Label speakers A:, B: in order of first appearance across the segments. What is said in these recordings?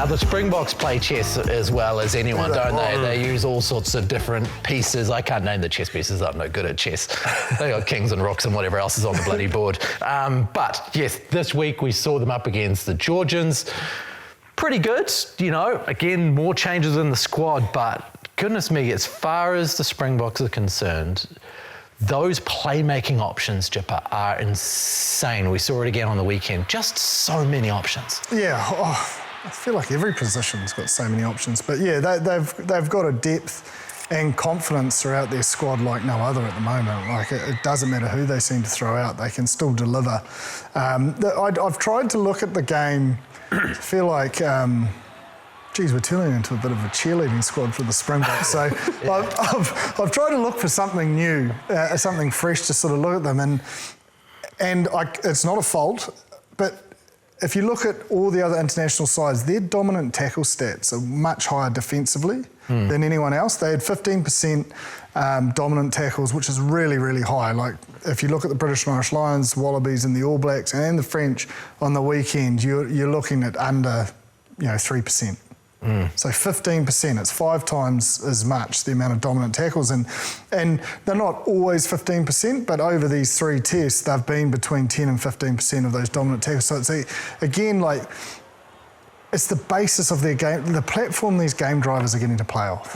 A: Now, the Springboks play chess as well as anyone, don't they? They use all sorts of different pieces. I can't name the chess pieces. I'm no good at chess. They got kings and rooks and whatever else is on the bloody board. But, yes, this week we saw them up against the Georgians. Pretty good, Again, more changes in the squad, but goodness me, as far as the Springboks are concerned, those playmaking options, Jipper, are insane. We saw it again on the weekend. Just so many options.
B: Yeah, I feel like every position's got so many options. But yeah, they've got a depth and confidence throughout their squad like no other at the moment. Like it doesn't matter who they seem to throw out, they can still deliver. I've tried to look at the game. I feel like. We're turning into a bit of a cheerleading squad for the Springboks. So I've tried to look for something new, something fresh to sort of look at them. And it's not a fault, but if you look at all the other international sides, their dominant tackle stats are much higher defensively than anyone else. They had 15% dominant tackles, which is really, really high. Like if you look at the British and Irish Lions, Wallabies and the All Blacks and the French on the weekend, you're looking at under 3%. So 15%, it's 5 times as much the amount of dominant tackles. And they're not always 15%, but over these 3 tests, they've been between 10 and 15% of those dominant tackles. So it's, it's the basis of their game. The platform these game drivers are getting to play off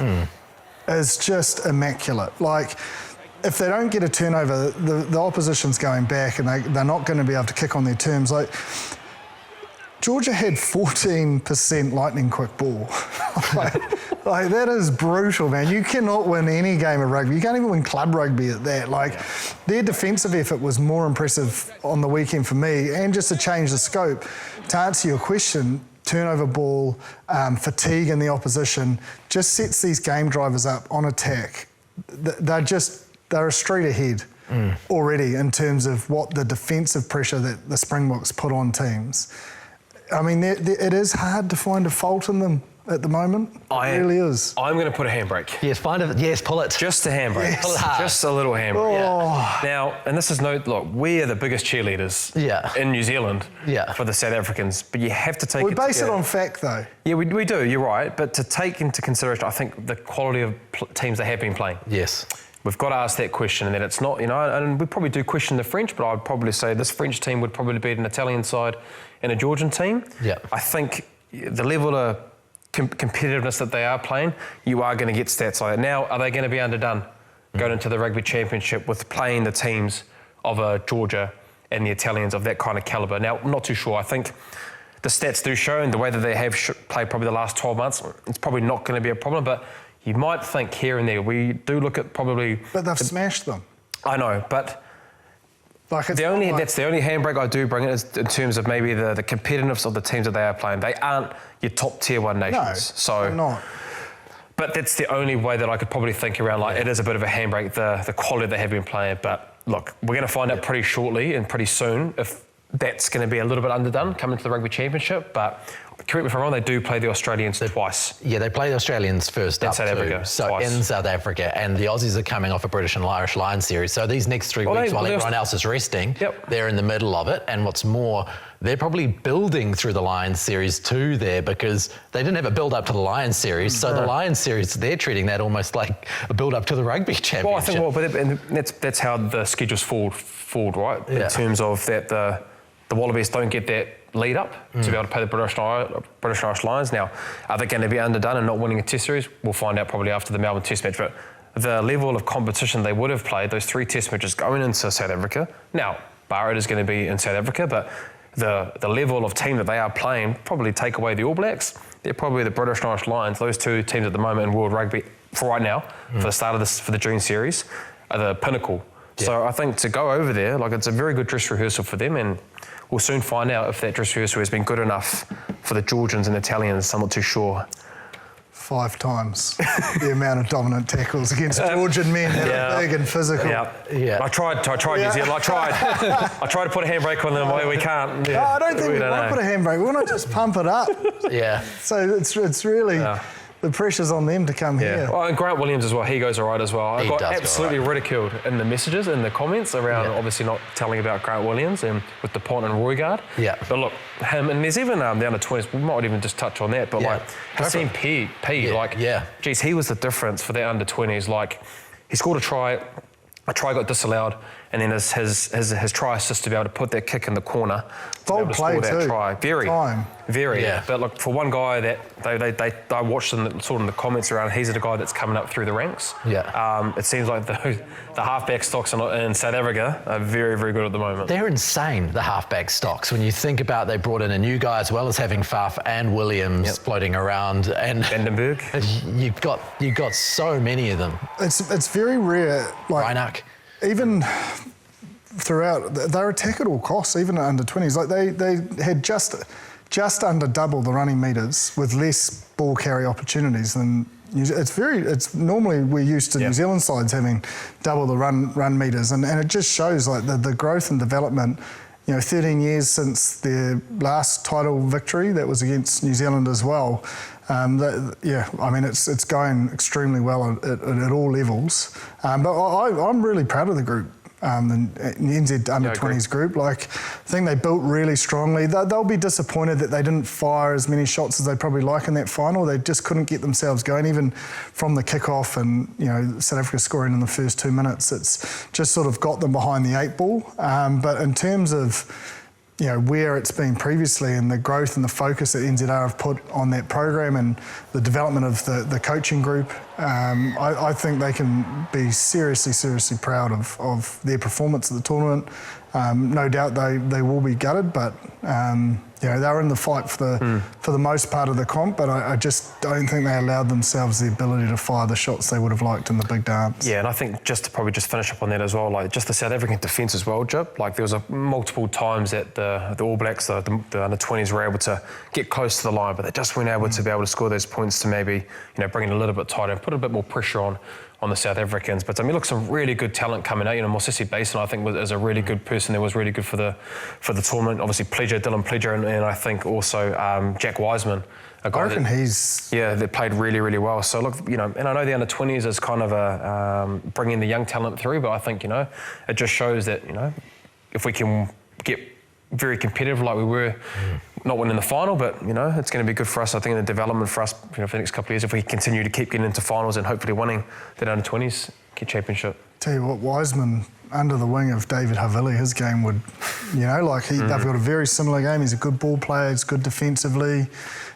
B: is just immaculate. Like, if they don't get a turnover, the opposition's going back and they're not going to be able to kick on their terms. Like, Georgia had 14% lightning quick ball. like that is brutal, man. You cannot win any game of rugby. You can't even win club rugby at that. Their defensive effort was more impressive on the weekend for me, and just to change the scope. To answer your question, turnover ball, fatigue in the opposition just sets these game drivers up on attack. They're a street ahead already in terms of what the defensive pressure that the Springboks put on teams. I mean, it is hard to find a fault in them at the moment. It really is.
C: I'm going to put a handbrake.
A: Yes, pull it.
C: Just a handbrake.
A: Yes. Pull it hard.
C: Just a little handbrake.
A: Oh.
C: Now, and this is look, we are the biggest cheerleaders in New Zealand for the South Africans, but you have to take
B: We base it on fact, though.
C: Yeah, we do, you're right, but to take into consideration, I think, the quality of teams they have been playing.
A: Yes.
C: We've got to ask that question, and that it's not, and we probably do question the French, but I'd probably say this French team would probably beat an Italian side and a Georgian team.
A: Yeah.
C: I think the level of competitiveness that they are playing, you are going to get stats like that. Now, are they going to be underdone going into the Rugby Championship with playing the teams of Georgia and the Italians of that kind of calibre? Now, I'm not too sure. I think the stats do show, and the way that they have played probably the last 12 months, it's probably not going to be a problem, but you might think here and there, we do look at probably...
B: But they've smashed them.
C: I know, but that's the only handbrake I do bring in is in terms of maybe the competitiveness of the teams that they are playing. They aren't your top tier 1 nations.
B: No, they're not.
C: But that's the only way that I could probably think around, it is a bit of a handbrake, the quality they have been playing. But look, we're going to find out pretty shortly and pretty soon if that's going to be a little bit underdone coming to the Rugby Championship. But correct me if I'm wrong, they do play the Australians twice.
A: Yeah, they play the Australians first
C: in
A: up
C: South Africa.
A: So
C: twice.
A: in South Africa, and the Aussies are coming off a British and Irish Lions series. So these next 3 weeks, while everyone else is resting, they're in the middle of it. And what's more, they're probably building through the Lions series too there, because they didn't have a build up to the Lions series. So the Lions series, they're treating that almost like a build up to the Rugby Championship.
C: Well, I think that's how the schedule's forward, right? Yeah. In terms of that the Wallabies don't get that lead up to be able to play the British Irish Lions. Now, are they going to be underdone and not winning a test series? We'll find out probably after the Melbourne test match. But the level of competition they would have played, those 3 test matches going into South Africa. Now, Barrett is going to be in South Africa, but the level of team that they are playing, probably take away the All Blacks. They're probably the British and Irish Lions. Those 2 teams at the moment in World Rugby, for right now, for the start of for the June series, are the pinnacle. Yeah. So I think to go over there, it's a very good dress rehearsal for them, and we'll soon find out if that dress rehearsal has been good enough for the Georgians and Italians. I'm not too sure.
B: 5 times the amount of dominant tackles against Georgian men that are big and physical.
C: Yeah. I tried New Zealand. I tried to put a handbrake on them. We can't. Yeah.
B: No, I don't think we want to put a handbrake. We want to just pump it up.
A: Yeah.
B: So it's really the pressure's on them to come here.
C: Well, and Grant Williams as well, he goes all right as well. I got absolutely ridiculed in the messages, in the comments around obviously not telling about Grant Williams and with Dupont and Roygaard.
A: Yeah.
C: But look, him, and there's even the under-20s, we might even just touch on that, but like, Hassan P, geez, he was the difference for that under-20s. Like, he scored a try got disallowed, and then his try assist to be able to put that kick in the corner.
B: Bold play too.
C: Try. Very.
A: Yeah.
C: But look, for one guy that I watched in the comments around, he's the guy that's coming up through the ranks.
A: Yeah.
C: It seems like the halfback stocks in South Africa are very, very good at the moment.
A: They're insane, the halfback stocks. When you think about they brought in a new guy as well as having Faf and Williams floating around, and
C: Vandenberg.
A: You've got so many of them.
B: It's very rare. Like
A: Reinach.
B: Even throughout, they're attack at all costs, even at under-20s. Like they had just under double the running metres with less ball carry opportunities than. It's normally we're used to New Zealand sides having double the run metres, and it just shows like the growth and development. 13 years since their last title victory, that was against New Zealand as well. I mean, it's going extremely well at all levels. But I'm really proud of the group, the NZ under-20s group. Like, I think they built really strongly. They'll be disappointed that they didn't fire as many shots as they probably like in that final. They just couldn't get themselves going, even from the kickoff and, South Africa scoring in the first 2 minutes. It's just sort of got them behind the 8 ball. But in terms of where it's been previously and the growth and the focus that NZR have put on that program and the development of the coaching group, I think they can be seriously proud of their performance at the tournament. No doubt they will be gutted, but they were in the fight for the most part of the comp, but I just don't think they allowed themselves the ability to fire the shots they would have liked in the big dance.
C: Yeah, and I think just to probably just finish up on that as well, like just the South African defence as well, Jip. Like there was multiple times that the All Blacks, the under-20s were able to get close to the line, but they just weren't able to score those points to maybe bring it a little bit tighter and put a bit more pressure on the South Africans. But I mean, look, some really good talent coming out. Mosisi Basin, I think, is a really good person. That was really good for the tournament. Obviously, Dylan Pledger, and I think also Jack Wiseman. A guy that played really, really well. So look, and I know the under-20s is kind of bringing the young talent through, but I think it just shows that if we can get very competitive like we were, not winning the final, but it's going to be good for us. I think in the development for us, for the next couple of years, if we continue to keep getting into finals and hopefully winning that under-20s championship.
B: Tell you what, Wiseman under the wing of David Havili, his game would, they've got a very similar game. He's a good ball player. He's good defensively.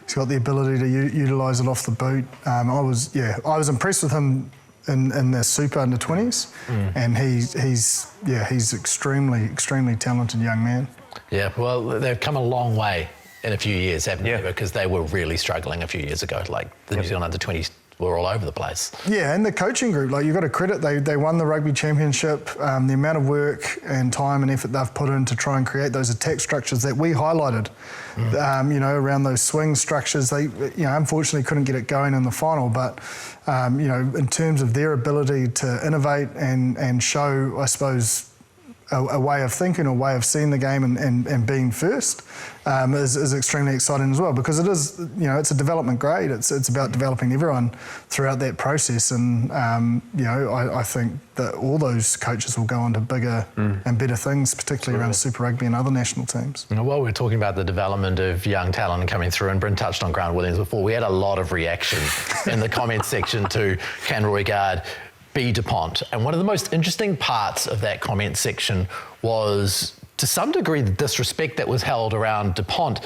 B: He's got the ability to utilise it off the boot. I was impressed with him in the Super under-20s, and he's extremely talented young man. Yeah, well, they've come a long way in a few years, haven't they? Because they were really struggling a few years ago. Like the New Zealand under-20s were all over the place. Yeah, and the coaching group, like you've got to credit, they won the rugby championship. The amount of work and time and effort they've put in to try and create those attack structures that we highlighted, around those swing structures. They, unfortunately couldn't get it going in the final, but, in terms of their ability to innovate and show, I suppose, a way of thinking, a way of seeing the game and being first is extremely exciting as well, because it is, it's a development grade. It's about developing everyone throughout that process, and I think that all those coaches will go on to bigger and better things, particularly around Super Rugby and other national teams. While we're talking about the development of young talent coming through, and Bryn touched on Grant Williams before, we had a lot of reaction in the comments section to Can Roygaard be Dupont. And one of the most interesting parts of that comment section was, to some degree, the disrespect that was held around Dupont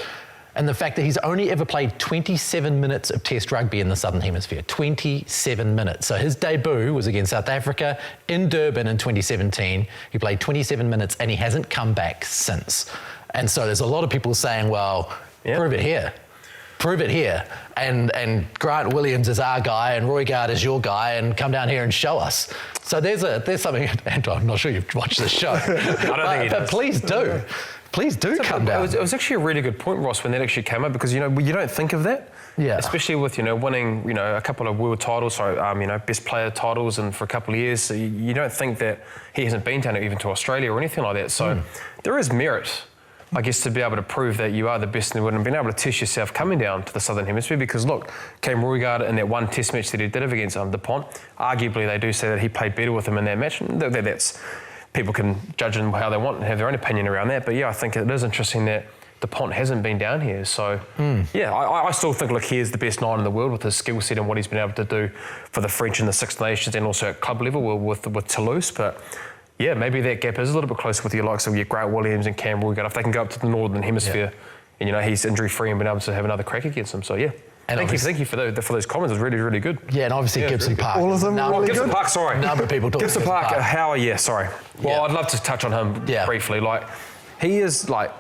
B: and the fact that he's only ever played 27 minutes of Test rugby in the Southern Hemisphere. 27 minutes. So his debut was against South Africa in Durban in 2017. He played 27 minutes and he hasn't come back since. And so there's a lot of people saying, well, prove it here. Prove it here, and Grant Williams is our guy, and Roygaard is your guy, and come down here and show us. So there's something, and I'm not sure you've watched the show, but please do come down. It was actually a really good point, Ross, when that actually came up, because you don't think of that, especially with winning a couple of world titles, best player titles, and for a couple of years, so you don't think that he hasn't been down even to Australia or anything like that. So there is merit
C: I guess, to be able to prove that you are the best in the world and being able to test yourself coming down to the Southern Hemisphere. Because look, Cam Roigard in that one test match that he did against Dupont, arguably they do say that he played better with him in that match. And that's, people can judge him how they want and have their own opinion around that. But yeah, I think it is interesting that Dupont hasn't been down here. So yeah, I still think, look, he is the best 9 in the world with his skill set and what he's been able to do for the French in the Six Nations and also at club level with Toulouse. But yeah, maybe that gap is a little bit closer with your likes of your Grant Williams and Cam Roigard if they can go up to the Northern Hemisphere and, you know, he's injury-free and been able to have another crack against them. So yeah. And thank you for those comments. It was really, really good.
A: Yeah, and obviously Gibson-Park.
B: All of them really good?
C: Gibson-Park, sorry.
A: Number of people talk
C: Gibson-Park,
A: Gibson-Park.
C: sorry. Well, I'd love to touch on him briefly. Like, he is like,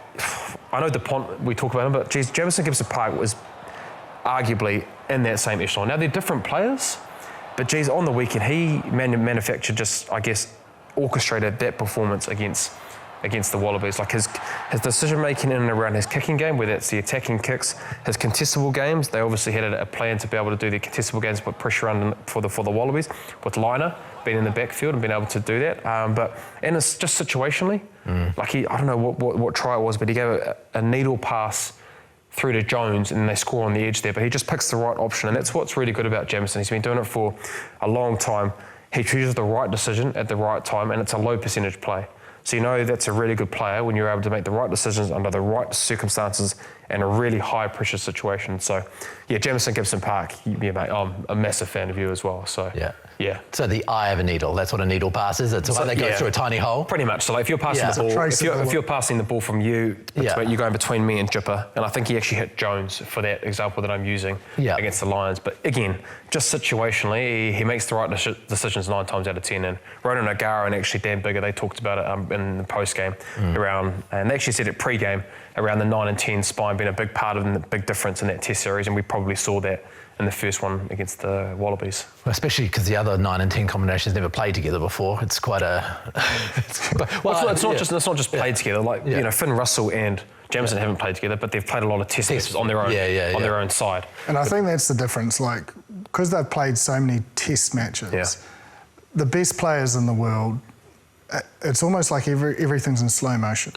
C: I know Dupont, we talk about him, but geez, Jamison Gibson-Park was arguably in that same echelon. Now, they're different players, but geez, on the weekend, he manufactured just, I guess, orchestrated that performance against the Wallabies. Like his decision making in and around his kicking game, whether it's the attacking kicks, his contestable games. They obviously had a plan to be able to do the contestable games, put pressure on for the Wallabies, with Liner being in the backfield and being able to do that. And it's just situationally, like I don't know what try it was, but he gave a needle pass through to Jones and they score on the edge there. But he just picks the right option, and that's what's really good about Jamison. He's been doing it for a long time. He chooses the right decision at the right time, and it's a low percentage play. So you know that's a really good player when you're able to make the right decisions under the right circumstances and a really high pressure situation. So yeah, Jamison Gibson-Park, yeah, mate, I'm a massive fan of you as well. So yeah.
A: So the eye of a needle, that's what a needle pass is. It's one that goes through a tiny hole.
C: Pretty much. So like if you're passing the ball, if you're passing the ball from you, you're going between me and Jipper, and I think he actually hit Jones for that example that I'm using against the Lions. But again, just situationally, he makes the right decisions 9 times out of 10. And Ronan O'Gara and actually Dan Bigger, they talked about it in the post game around, and they actually said it pre-game around the 9 and 10 spine being a big part of the big difference in that Test series, and we probably saw that in the first one against the Wallabies.
A: Well, especially because the other 9 and 10 combinations never played together before. It's quite a...
C: it's not just played together. Like, you know, Finn Russell and Jamison haven't played together, but they've played a lot of test matches on their own their own side.
B: And I think that's the difference. Like, because they've played so many test matches, the best players in the world, it's almost like everything's in slow motion.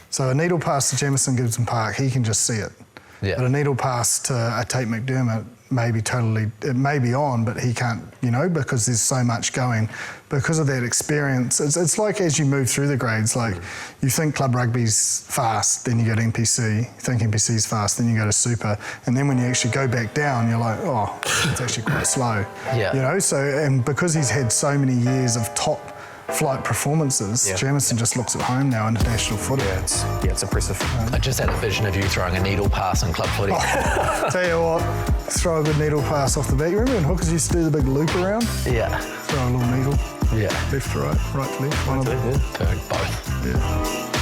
B: So a needle pass to Jamison Gibson-Park, he can just see it. But a needle pass to a Tate McDermott it may be on, but he can't, you know, because there's so much going. Because of that experience, it's like as you move through the grades, like you think club rugby's fast, then you go to NPC, you think NPC's fast, then you go to Super, and then when you actually go back down, you're like, oh, it's actually quite slow. You know, so, and because he's had so many years of top flight performances, Jamison just looks at home now in international footy.
C: It's impressive.
A: I just had a vision of you throwing a needle pass in club footy.
B: Tell you what, throw a good needle pass off the back. You remember when hookers used to do the big loop around?
A: Yeah.
B: Throw a little needle.
A: Yeah.
B: Left to right, right to left. One of them.
A: Perfect, both.
B: Yeah.